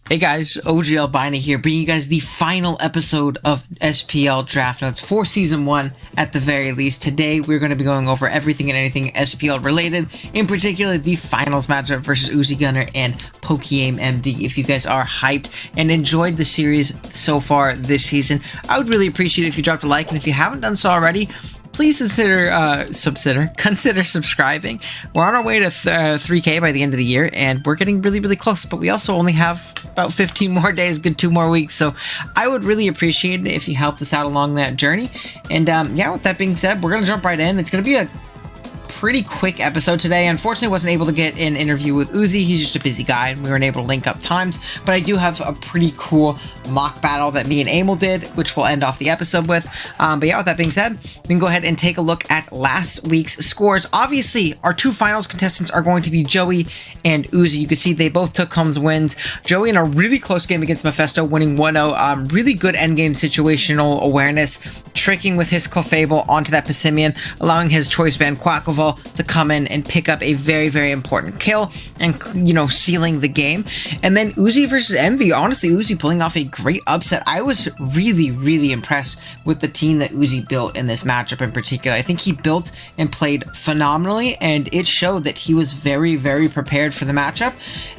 Hey guys, OGL here, bringing you guys the final episode of SPL Draft Notes for Season 1 at the very least. Today, we're going to be going over everything and anything SPL related, in particular the finals matchup versus TheUziGunner and Pokeaimmd. If you guys are hyped and enjoyed the series so far this season, I would really appreciate it if you dropped a like, and if you haven't done so already, please consider subscribing. We're on our way to 3K by the end of the year, and we're getting really close, but we also only have about 15 more days, good 2 more weeks, so I would really appreciate it if you helped us out along that journey. And yeah, with that being said, we're gonna jump right in. It's gonna be a pretty quick episode today. Unfortunately, wasn't able to get an interview with Uzi. He's just a busy guy, and we weren't able to link up times, but I do have a pretty cool mock battle that me and Emil did, which we'll end off the episode with. But yeah, with that being said, we can go ahead and take a look at last week's scores. Obviously, our 2 finals contestants are going to be Joey and Uzi. You can see they both took home wins. Joey in a really close game against Mephisto, winning 1-0. Really good endgame situational awareness, tricking with his Clefable onto that Passimian, allowing his choice band Quackleval to come in and pick up a very important kill and, you know, sealing the game. And then Uzi versus Envy. Honestly, Uzi pulling off a great upset. I was really impressed with the team that Uzi built in this matchup in particular. I think he built and played phenomenally, and it showed that he was very prepared for the matchup.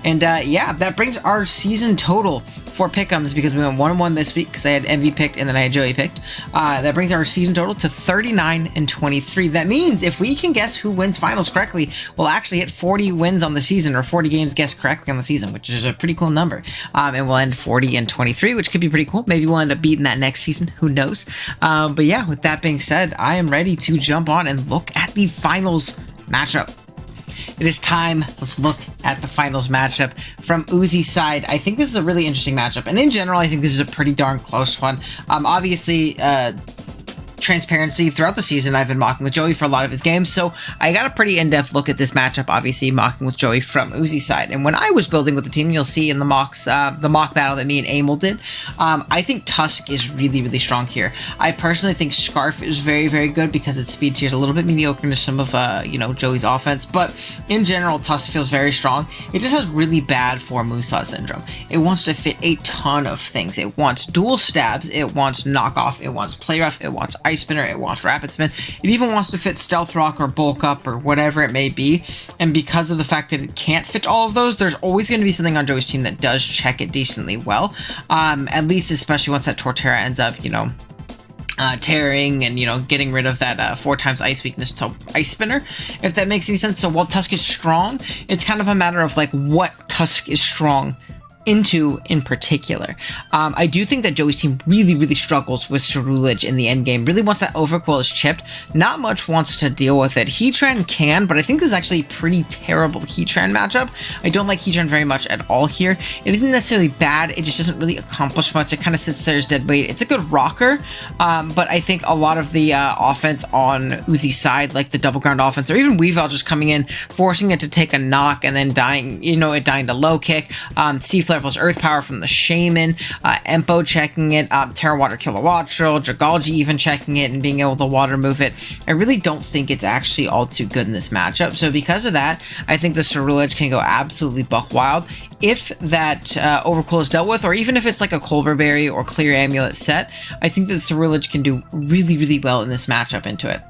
And yeah, that brings our season total for pick'ems, because we went 1-1 this week because I had Envy picked and then I had Joey picked. That brings our season total to 39-23. That means if we can guess who wins finals correctly, we'll actually hit 40 wins on the season, or 40 games guessed correctly on the season, which is a pretty cool number. And we'll end 40-23, which could be pretty cool. Maybe we'll end up beating that next season. Who knows? But yeah, with that being said, I am ready to jump on and look at the finals matchup. It is time. Let's look at the finals matchup from Uzi's side. I think this is a really interesting matchup, and in general, I think this is a pretty darn close one. Obviously, transparency, throughout the season I've been mocking with Joey for a lot of his games, so I got a pretty in-depth look at this matchup, obviously mocking with Joey from Uzi's side. And when I was building with the team, you'll see in the mocks, the mock battle that me and Emil did, I think Tusk is really strong here. I personally think Scarf is very good because its speed tier is a little bit mediocre to some of you know, Joey's offense, but in general Tusk feels very strong. It just has really bad for Musa syndrome. It wants to fit a ton of things. It wants dual stabs, it wants knockoff, it wants play rough, it wants ice spinner, it wants rapid spin, it even wants to fit stealth rock or bulk up or whatever it may be. And because of the fact that it can't fit all of those, there's always going to be something on Joey's team that does check it decently well, at least especially once that Torterra ends up, you know, tearing and, you know, getting rid of that 4 times ice weakness to ice spinner, if that makes any sense. So while Tusk is strong, it's kind of a matter of like what Tusk is strong into in particular. I do think that Joey's team really struggles with Cerulege in the end game. Really, once that overquill is chipped, not much wants to deal with it. Heatran can, but I think this is actually a pretty terrible Heatran matchup. I don't like Heatran very much at all here. It isn't necessarily bad, it just doesn't really accomplish much. It kind of sits there as dead weight. It's a good rocker, but I think a lot of the offense on Uzi's side, like the double ground offense, or even Weavile just coming in, forcing it to take a knock and then dying, you know, it dying to low kick, C-Flare plus Earth Power from the Shaman, Empo checking it, Terra Water Kilowattrel, Dragalge even checking it and being able to water move it. I really don't think it's actually all too good in this matchup, so because of that, I think the Cerulege can go absolutely buck wild. If that overcoil is dealt with, or even if it's like a Colbur Berry or Clear Amulet set, I think that Cerulege can do really well in this matchup into it.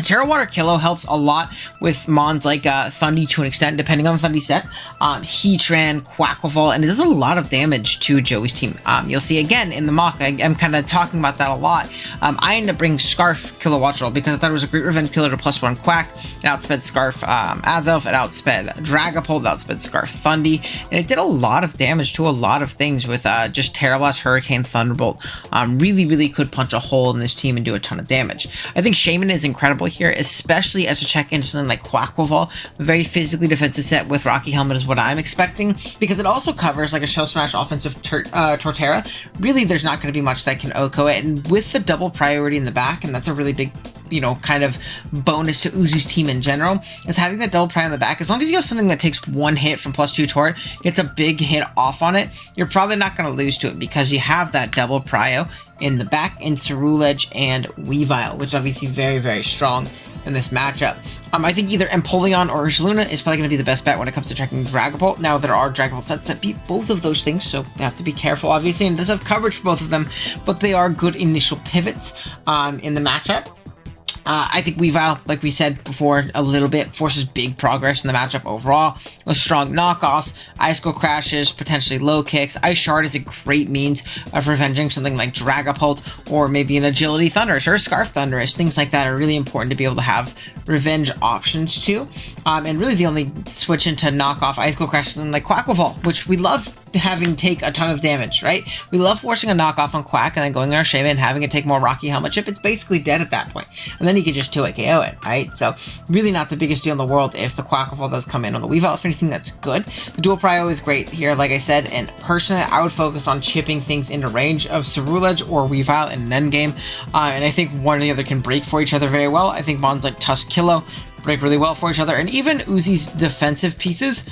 Terra Water Kilo helps a lot with mons like Thundy to an extent, depending on the Thundy set, Heatran, Quackleval, and it does a lot of damage to Joey's team. You'll see again in the mock, I'm kind of talking about that a lot. I ended up bringing Scarf Kilowattrel because I thought it was a great revenge killer to +1 Quack. It outsped Scarf Azelf, it outsped Dragapult, it outsped Scarf Thundy, and it did a lot of damage to a lot of things with just Terra Blast, Hurricane, Thunderbolt. Really could punch a hole in this team and do a ton of damage. I think Shaman is incredible here, especially as a check into something like Quackleval. Very physically defensive set with Rocky Helmet is what I'm expecting, because it also covers like a Shell Smash offensive Torterra. Really, there's not going to be much that can OHKO it, and with the double priority in the back, and that's a really big, you know, kind of bonus to Uzi's team in general, is having that double pry on the back. As long as you have something that takes 1 hit from +2 Tort, gets a big hit off on it, you're probably not going to lose to it because you have that double prio in the back in Cerulege and Weavile, which is obviously very strong in this matchup. I think either Empoleon or Ursaluna is probably going to be the best bet when it comes to checking Dragapult. Now, there are Dragapult sets that beat both of those things, so you have to be careful, obviously, and it does have coverage for both of them, but they are good initial pivots in the matchup. I think Weavile, like we said before a little bit, forces big progress in the matchup overall, with strong knockoffs, Icicle Crashes, potentially low kicks. Ice Shard is a great means of revenging something like Dragapult, or maybe an Agility Thundurus, or a Scarf Thundurus. Things like that are really important to be able to have revenge options to. And really the only switch into knockoff Icicle Crash is something like Quaquaval, which we love having take a ton of damage, right? We love forcing a knockoff on Quack and then going on our Shaman and having it take more Rocky Helmet Chip. It's basically dead at that point. And then you can just 2-hit KO it, right? So really not the biggest deal in the world if the Quaquaval does come in on the Weavile. If anything, that's good. The dual prio is great here, like I said, and personally, I would focus on chipping things into range of Ceruledge or Weavile in an endgame. And I think one or the other can break for each other very well. I think mons like Tuskillo break really well for each other, and even Uzi's defensive pieces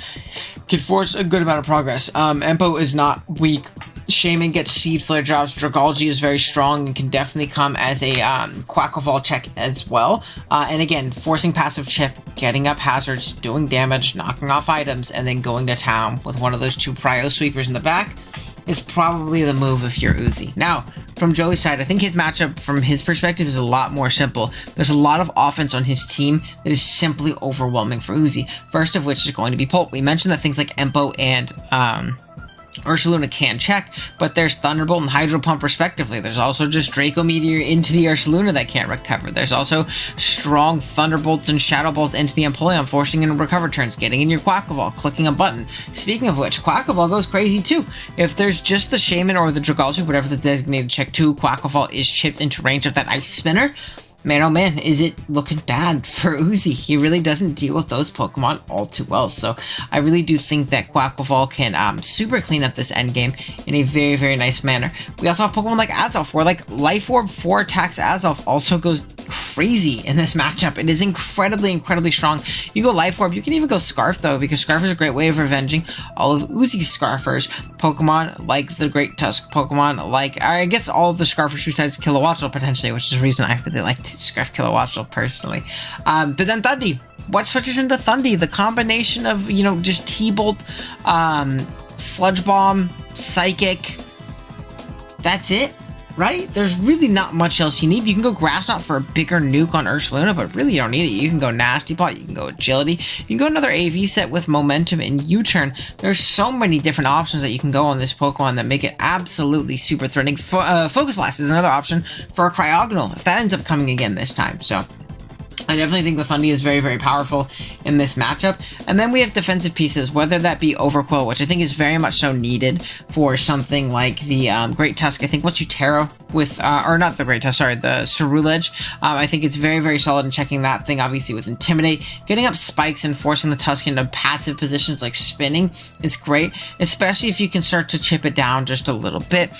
can force a good amount of progress. Empo is not weak. Shaman gets Seed Flare drops. Dragalge is very strong and can definitely come as a Quaquaval check as well. And again, forcing passive chip, getting up hazards, doing damage, knocking off items, and then going to town with one of those 2 prio sweepers in the back is probably the move if you're Uzi. Now, from Joey's side, I think his matchup from his perspective is a lot more simple. There's a lot of offense on his team that is simply overwhelming for Uzi. First of which is going to be Pult. We mentioned that things like Empo and Ursaluna can check, but there's Thunderbolt and Hydro Pump respectively. There's also just Draco Meteor into the Ursaluna that can't recover. There's also strong Thunderbolts and Shadow Balls into the Empoleon, forcing in recover turns, getting in your Quaquaval, clicking a button. Speaking of which, Quaquaval goes crazy too. If there's just the Shaman or the Dragalge, whatever the designated check 2, Quaquaval is chipped into range of that Ice Spinner. Man, oh man, is it looking bad for Uzi. He really doesn't deal with those Pokemon all too well. So I really do think that Quaquaval can super clean up this endgame in a very, very nice manner. We also have Pokemon like Azelf, where like Life Orb 4 attacks Azelf also goes crazy in this matchup. It is incredibly, incredibly strong. You go Life Orb, you can even go Scarf though, because Scarf is a great way of revenging all of Uzi's Scarfers. Pokemon like the Great Tusk, Pokemon like, I guess all of the Scarfers besides Kilowattrel potentially, which is the reason I really like Scarf Kilowattrel personally. But then Thundy. What switches into Thundy? The combination of, you know, just T-Bolt, Sludge Bomb, Psychic. That's it, right? There's really not much else you need. You can go Grass Knot for a bigger nuke on Ursaluna, but really you don't need it. You can go Nasty Plot, you can go Agility, you can go another AV set with Momentum and U-Turn. There's so many different options that you can go on this Pokemon that make it absolutely super threatening. Focus Blast is another option for a Cryogonal, if that ends up coming again this time, so I definitely think the Thundy is very, very powerful in this matchup. And then we have defensive pieces, whether that be Overquill, which I think is very much so needed for something like the Great Tusk. I think once you Taro with, or not the Great Tusk, sorry, the Ceruledge, I think it's very, very solid in checking that thing, obviously, with Intimidate. Getting up spikes and forcing the Tusk into passive positions like spinning is great, especially if you can start to chip it down just a little bit,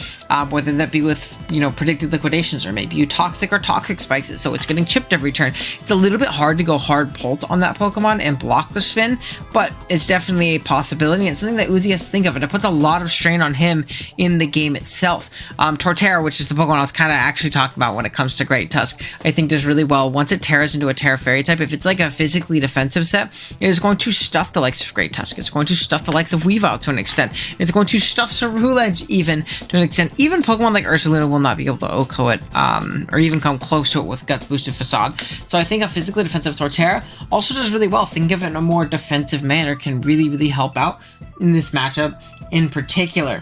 whether that be with, you know, predicted liquidations, or maybe you Toxic spikes it so it's getting chipped every turn. It's a little bit hard to go hard Pult on that Pokemon and block the spin, but it's definitely a possibility. It's something that Uzi has to think of, and it puts a lot of strain on him in the game itself. Torterra, which is the Pokemon I was kind of actually talking about when it comes to Great Tusk, I think does really well. Once it Terras into a Terra Fairy type, if it's like a physically defensive set, it is going to stuff the likes of Great Tusk. It's going to stuff the likes of Weavile to an extent. It's going to stuff Ceruledge even to an extent. Even Pokemon like Ursaluna will not be able to OHKO it, or even come close to it with Guts Boosted Facade. So I think a physically defensive Torterra also does really well. Think of it in a more defensive manner can really, really help out in this matchup in particular.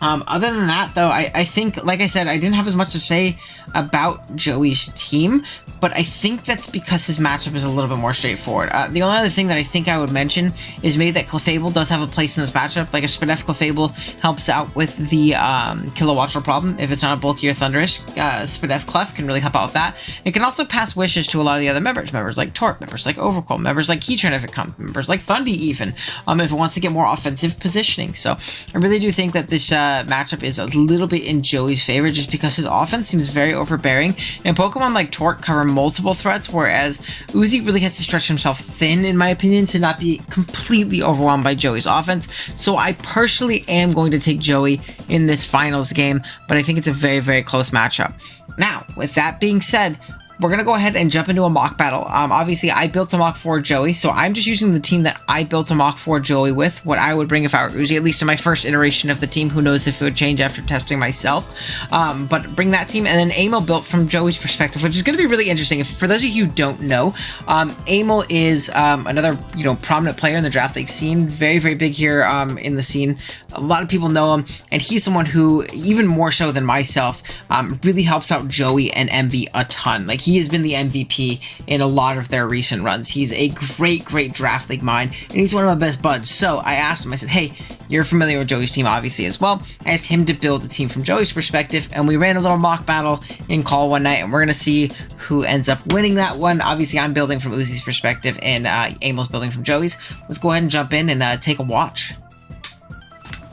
Other than that, though, I think, like I said, I didn't have as much to say about Joey's team, but I think that's because his matchup is a little bit more straightforward. The only other thing that I think I would mention is maybe that Clefable does have a place in this matchup. Like a Spadef Clefable helps out with the Kilowattrel problem. If it's not a bulkier Thundurus, Spadef Clef can really help out with that. It can also pass wishes to a lot of the other members like Torp, members like Overquill, members like Keyturn if it comes, members like Thundy even, if it wants to get more offensive positioning. So I really do think that this matchup is a little bit in Joey's favor just because his offense seems very overbearing, and Pokemon like Torque cover multiple threats, whereas Uzi really has to stretch himself thin, in my opinion, to not be completely overwhelmed by Joey's offense. So I personally am going to take Joey in this finals game, but I think it's a very, very close matchup. Now, with that being said, we're going to go ahead and jump into a mock battle. Obviously, I built a mock for Joey, so I'm just using the team that I built a mock for Joey with, what I would bring if I were Uzi, at least in my first iteration of the team. Who knows if it would change after testing myself. But bring that team, and then Emil built from Joey's perspective, which is going to be really interesting. For those of you who don't know, Emil is another prominent player in the draft league scene, very, very big here in the scene. A lot of people know him, and he's someone who, even more so than myself, really helps out Joey and MV a ton. Like, he has been the MVP in a lot of their recent runs. He's a great draft league mind, and he's one of my best buds. So I asked him, I said, hey, you're familiar with Joey's team, obviously, as well. I asked him to build the team from Joey's perspective, and we ran a little mock battle in call one night, and we're going to see who ends up winning that one. Obviously, I'm building from Uzi's perspective, and Emil's building from Joey's. Let's go ahead and jump in and take a watch.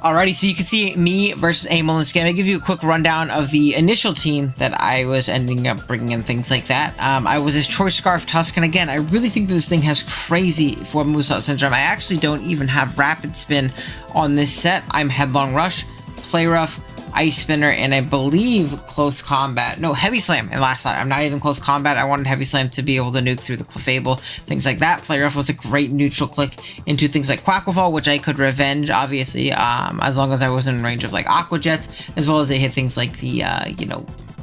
Alrighty, so you can see me versus Emil in this game. I'll give you a quick rundown of the initial team that I was ending up bringing in, things like that. I was his Choice Scarf Tusk, and again, I really think this thing has crazy for Moveset Syndrome. I actually don't even have Rapid Spin on this set. I'm Headlong Rush, Play Rough, Ice Spinner, and I believe Close Combat. No, Heavy Slam in last night. I'm not even Close Combat. I wanted Heavy Slam to be able to nuke through the Clefable, things like that. Play Rough was a great neutral click into things like Quackleval, which I could revenge, obviously, as long as I was in range of like Aqua Jets, as well as they hit things like the,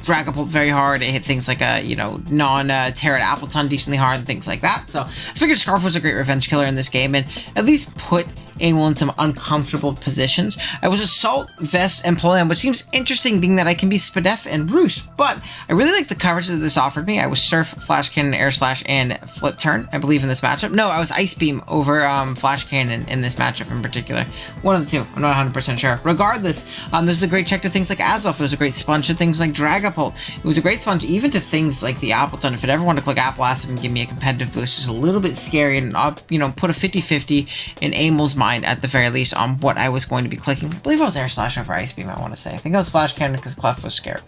Dragapult very hard. It hit things like a, non-Terran Appleton decently hard and things like that. So I figured Scarf was a great revenge killer in this game and at least put Emil in some uncomfortable positions. I was Assault, Vest, and Poleon, which seems interesting being that I can be Spadef and Roost, but I really like the coverage that this offered me. I was Surf, Flash Cannon, Air Slash, and Flip Turn, I believe, in this matchup. No, I was Ice Beam over Flash Cannon in this matchup in particular. One of the two. I'm not 100% sure. Regardless, this was a great check to things like Azelf. It was a great sponge to things like Dragapult. It was a great sponge even to things like the Appleton. If it ever wanted to click Apple Acid and give me a competitive boost, it's a little bit scary, and put a 50-50 in Emil's mind at the very least on what I was going to be clicking. I believe I was Air Slash over Ice Beam, I want to say. I think I was Flash Cannon because Clef was scared.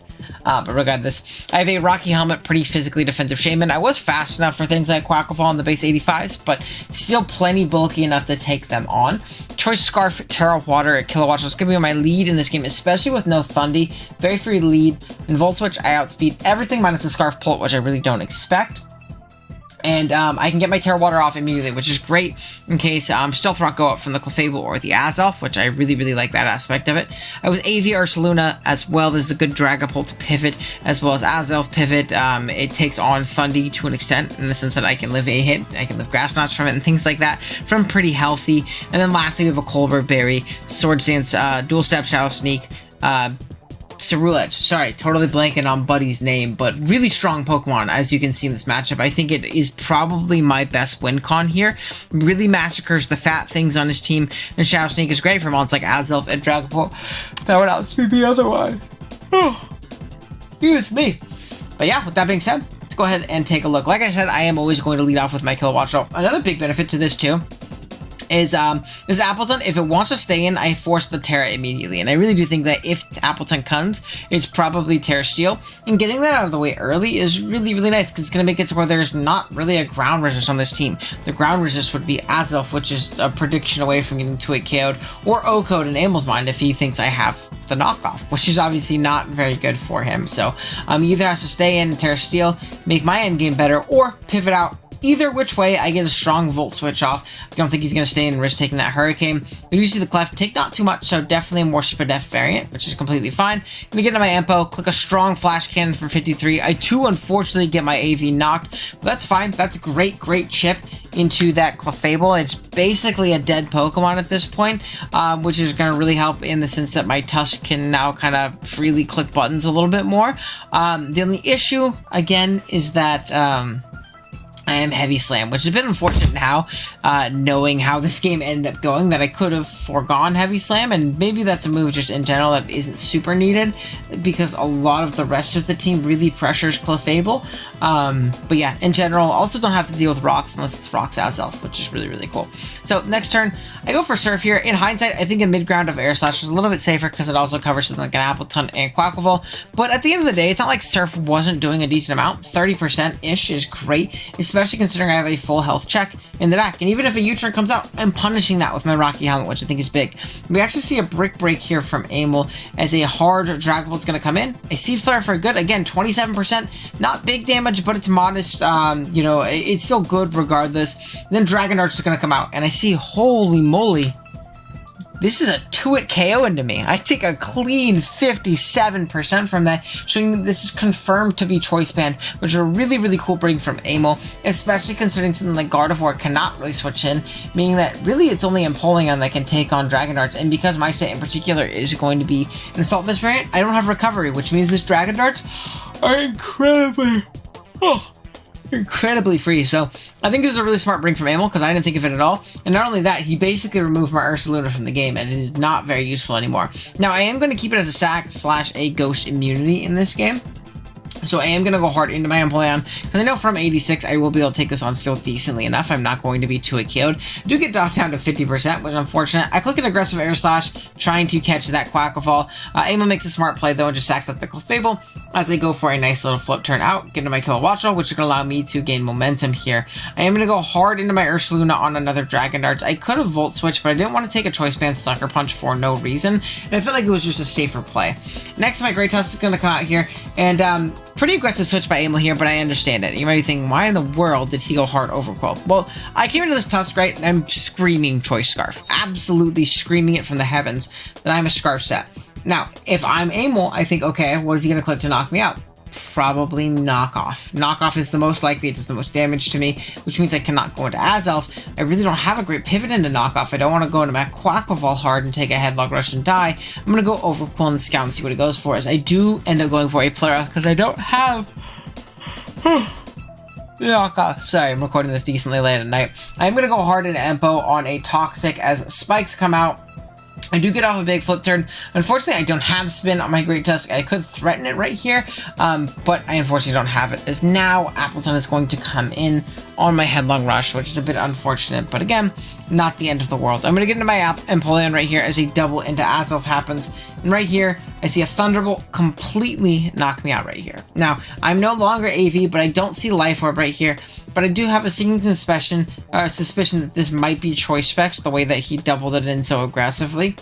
But regardless, I have a Rocky Helmet, pretty physically defensive Shaman. I was fast enough for things like Quackleval and the base 85s, but still plenty bulky enough to take them on. Choice Scarf, Terra Water at Kilowatts is going to be my lead in this game, especially with no Thundy. Very free lead. In Volt Switch, I outspeed everything minus the Scarf Pult, which I really don't expect. And I can get my Terra Water off immediately, which is great in case Stealth Rock go up from the Clefable or the Azelf, which I really like that aspect of it. I was AV Ursaluna as well. There's a good Dragapult pivot as well as Azelf pivot. It takes on Thundy to an extent in the sense that I can live a hit, I can live Grass Knots from it and things like that from pretty healthy. And then lastly, we have a Colbert Berry, Swords Dance, Dual Step, Shadow Sneak, Cerulege. Sorry, totally blanking on Buddy's name, but really strong Pokemon, as you can see in this matchup. I think it is probably my best win con here. Really massacres the fat things on his team, and Shadow Sneak is great for mons like Azelf and Dragapult. That would outspeed me otherwise. Excuse me. But yeah, with that being said, let's go ahead and take a look. Like I said, I am always going to lead off with my Kilowatt Shell. Another big benefit to this too is Appleton. If it wants to stay in, I force the Terra immediately, and I really do think that if Appleton comes, it's probably Terra Steel, and getting that out of the way early is really nice, because it's going to make it to where there's not really a ground resist on this team. The ground resist would be Azelf, which is a prediction away from getting 2-8 KO'd, or O-Code in Emil's mind if he thinks I have the knockoff, which is obviously not very good for him. So he either has to stay in Terra Steel, make my end game better, or pivot out. Either which way, I get a strong Volt Switch off. I don't think he's going to stay and risk taking that Hurricane. But you see the Clef, take not too much, so definitely a more Spadef variant, which is completely fine. Gonna get into my Empo, click a strong Flash Cannon for 53. I too, unfortunately, get my AV knocked, but that's fine. That's great chip into that Clefable. It's basically a dead Pokemon at this point, which is going to really help in the sense that my Tusk can now kind of freely click buttons a little bit more. The only issue, again, is that I am Heavy Slam, which is a bit unfortunate now, knowing how this game ended up going, that I could have foregone Heavy Slam, and maybe that's a move just in general that isn't super needed, because a lot of the rest of the team really pressures Clefable. But yeah, in general, also don't have to deal with Rocks unless it's Rocks Azelf, which is really cool. So next turn, I go for Surf here. In hindsight, I think a mid-ground of Air Slash was a little bit safer because it also covers something like an Appleton and Quackleval, but at the end of the day, it's not like Surf wasn't doing a decent amount. 30%-ish is great, especially considering I have a full health check in the back. And even if a U-turn comes out, I'm punishing that with my Rocky Helmet, which I think is big. We actually see a Brick Break here from Aimmd as a hard Dragon Bolt's going to come in. A Seed Flare for good. Again, 27%. Not big damage, but it's modest. You know, it's still good regardless. Then Dragon Dart's is going to come out. And I see, holy moly, this is a 2-hit KO into me. I take a clean 57% from that, showing that this is confirmed to be Choice Band, which is a really, really cool break from Aimmd, especially considering something like Gardevoir cannot really switch in, meaning that really it's only Empoleon that can take on Dragon Darts, and because my set in particular is going to be an Assault Vest variant, I don't have Recovery, which means this Dragon Darts are incredibly free. So I think this is a really smart bring from Aimmd because I didn't think of it at all. And not only that, he basically removed my Ursaluna from the game, and it is not very useful anymore. Now I am going to keep it as a sack / a ghost immunity in this game. So I am going to go hard into my Empoleon, because I know from 86 I will be able to take this on still decently enough. I'm not going to be too KO'd. I do get knocked down to 50%, which is unfortunate. I click an aggressive Air Slash, trying to catch that Quackleval. Aimmd makes a smart play though and just sacks up the Clefable as I go for a nice little flip turn out, get into my Kilowattrel, which is going to allow me to gain momentum here. I am going to go hard into my Ursaluna on another Dragon Darts. I could have Volt Switch, but I didn't want to take a Choice Band Sucker Punch for no reason, and I felt like it was just a safer play. Next, my Great Tusk is going to come out here, and pretty aggressive switch by Aimmd here, but I understand it. You might be thinking, why in the world did he go hard Overqwell? Well, I came into this Tusk, right, and I'm screaming Choice Scarf. Absolutely screaming it from the heavens that I'm a Scarf set. Now, if I'm Aimmd, I think, okay, what is he going to click to knock me out? Probably Knockoff. Knockoff is the most likely, it does the most damage to me, which means I cannot go into Azelf. I really don't have a great pivot into Knockoff. I don't want to go into my Quackleval hard and take a Headlock Rush and die. I'm going to go Overqwell and scout and see what it goes for. As I do end up going for a Plera, because I don't have Knockoff. Sorry, I'm recording this decently late at night. I'm going to go hard into Empo on a Toxic as Spikes come out. I do get off a big flip turn. Unfortunately, I don't have spin on my Great Tusk. I could threaten it right here, but I unfortunately don't have it, as now Appleton is going to come in on my Headlong Rush, which is a bit unfortunate, but again, not the end of the world. I'm going to get into my Empoleon right here as a double into Azelf happens, and right here, I see a Thunderbolt completely knock me out right here. Now, I'm no longer AV, but I don't see Life Orb right here, but I do have a sinking suspicion that this might be Choice Specs, the way that he doubled it in so aggressively.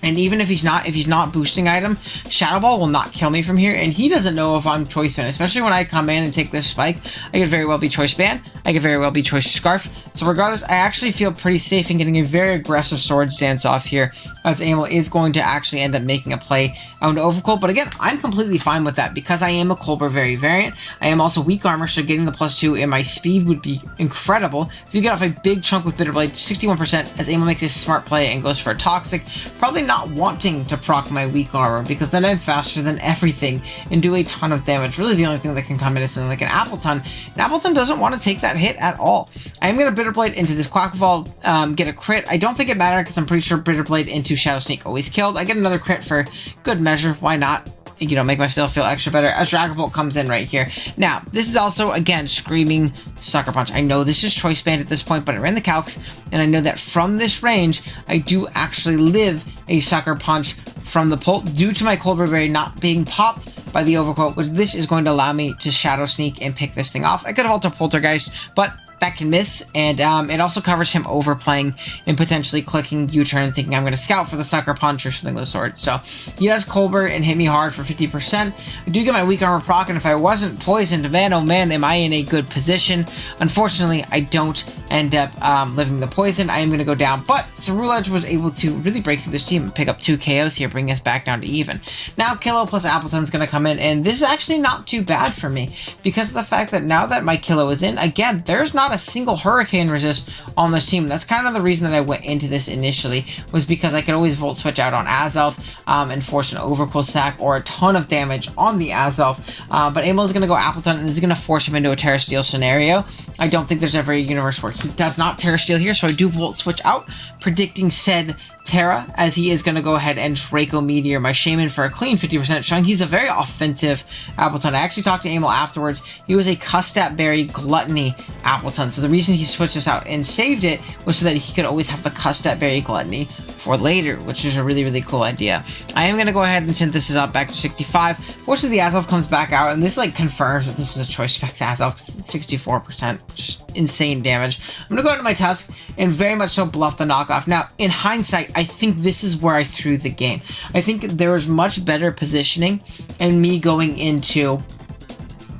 And even if he's not boosting item, Shadow Ball will not kill me from here, and he doesn't know if I'm Choice Band, especially when I come in and take this spike. I could very well be Choice Band, I could very well be Choice Scarf, so regardless, I actually feel pretty safe in getting a very aggressive Sword Stance off here, as Aimmd is going to actually end up making a play out into Overqwell, but again, I'm completely fine with that, because I am a Colbur variant. I am also weak armor, so getting the +2 in my speed would be incredible, so you get off a big chunk with Bitter Blade, 61%, as Aimmd makes a smart play and goes for a Toxic, probably not wanting to proc my weak armor, because then I'm faster than everything and do a ton of damage. Really the only thing that can come in is something like an Appleton, and Appleton doesn't want to take that hit at all. I am going to Bitter Blade into this Quackleval, get a crit. I don't think it mattered, because I'm pretty sure Bitter Blade into Shadow Sneak always killed. I get another crit for good measure, why not? You know, make myself feel extra better as Dragon Bolt comes in right here. Now, this is also, again, screaming Sucker Punch. I know this is Choice Band at this point, but I ran the calcs, and I know that from this range, I do actually live a Sucker Punch from the Pult due to my Colbur not being popped by the Overqwell, which this is going to allow me to Shadow Sneak and pick this thing off. I could have altered Poltergeist, but that can miss, and it also covers him overplaying and potentially clicking U-turn, thinking I'm going to scout for the Sucker Punch or something of the sort. So he does Colbur and hit me hard for 50%. I do get my weak armor proc, and if I wasn't poisoned, man, oh man, am I in a good position. Unfortunately, I don't end up living the poison. I am going to go down, but Cerulege was able to really break through this team and pick up 2 KOs here, bringing us back down to even. Now Kilo plus Appleton's going to come in, and this is actually not too bad for me, because of the fact that now that my Kilo is in, again, there's not a single Hurricane resist on this team. That's kind of the reason that I went into this initially, was because I could always Volt Switch out on Azelf and force an Overqwell sack or a ton of damage on the Azelf, but Aimmd is going to go Appleton and is going to force him into a Terra Steel scenario. I don't think there's ever a universe where he does not Terra Steel here, so I do Volt Switch out, predicting said Terra, as he is going to go ahead and Draco Meteor my Shaman for a clean 50% chunk. He's a very offensive Appleton. I actually talked to Aimmd afterwards. He was a Custat Berry Gluttony Appleton, so the reason he switched this out and saved it was so that he could always have the Custat Berry Gluttony for later, which is a really, really cool idea. I am going to go ahead and send this up back to 65. Fortunately, the Azelf comes back out, and this like confirms that this is a choice specs Azelf, because it's 64%, which is insane damage. I'm going to go into my Tusk and very much so bluff the knockoff. Now, in hindsight, I think this is where I threw the game. I think there was much better positioning and me going into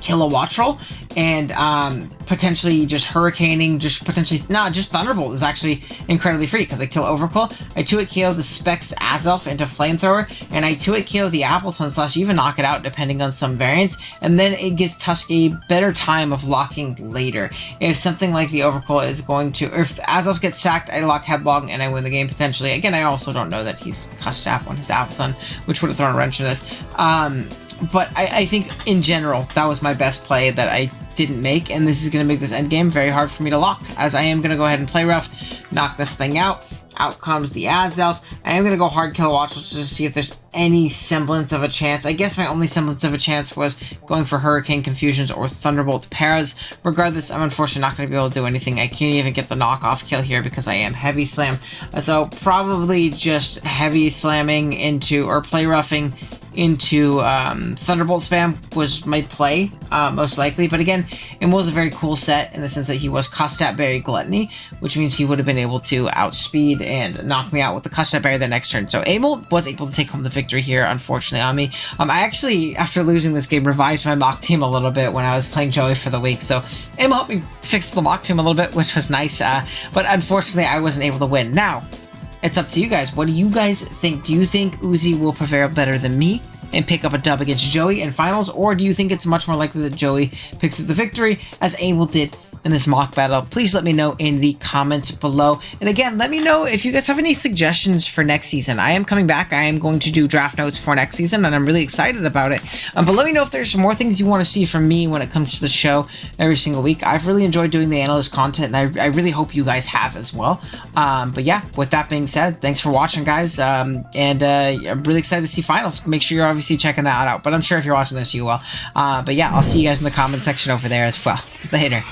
Kilowattrel and potentially just Hurricaning, just Thunderbolt is actually incredibly free because I kill Overquill, I 2-hit KO the Specs Azelf into Flamethrower, and I 2-hit KO the Appletun / even knock it out depending on some variants, and then it gives Tusk a better time of locking later. If something like the Overquill is going to, or if Azelf gets sacked, I lock Headlong and I win the game potentially. Again, I also don't know that he's Cussed App on his Appletun, which would have thrown a wrench in this. But I think, in general, that was my best play that I didn't make, and this is going to make this endgame very hard for me to lock, as I am going to go ahead and play rough, knock this thing out. Out comes the Azelf. I am going to go hard Kilowattrel just to see if there's any semblance of a chance. I guess my only semblance of a chance was going for Hurricane Confusions or Thunderbolt Paras. Regardless, I'm unfortunately not going to be able to do anything. I can't even get the knockoff kill here because I am Heavy Slam. So probably just Heavy Slamming into, or play roughing into Thunderbolt spam was my play, most likely. But again, it was a very cool set in the sense that he was Cussed At Berry Gluttony, which means he would have been able to outspeed and knock me out with the Cussed At Berry the next turn. So Aimmd was able to take home the victory here, unfortunately, on me. I actually, after losing this game, revived my mock team a little bit when I was playing Joey for the week. So Aimmd helped me fix the mock team a little bit, which was nice. But unfortunately, I wasn't able to win. Now, it's up to you guys. What do you guys think? Do you think Uzi will prevail better than me and pick up a dub against Joey in finals, or do you think it's much more likely that Joey picks up the victory as Aimmd did in this mock battle? Please let me know in the comments below. And again, let me know if you guys have any suggestions for next season. I am coming back. I am going to do draft notes for next season, and I'm really excited about it. But let me know if there's more things you want to see from me when it comes to the show every single week. I've really enjoyed doing the analyst content, and I really hope you guys have as well. But yeah, with that being said, thanks for watching, guys. I'm really excited to see finals. Make sure you're obviously checking that out. But I'm sure if you're watching this, you will. But yeah, I'll see you guys in the comment section over there as well. Later.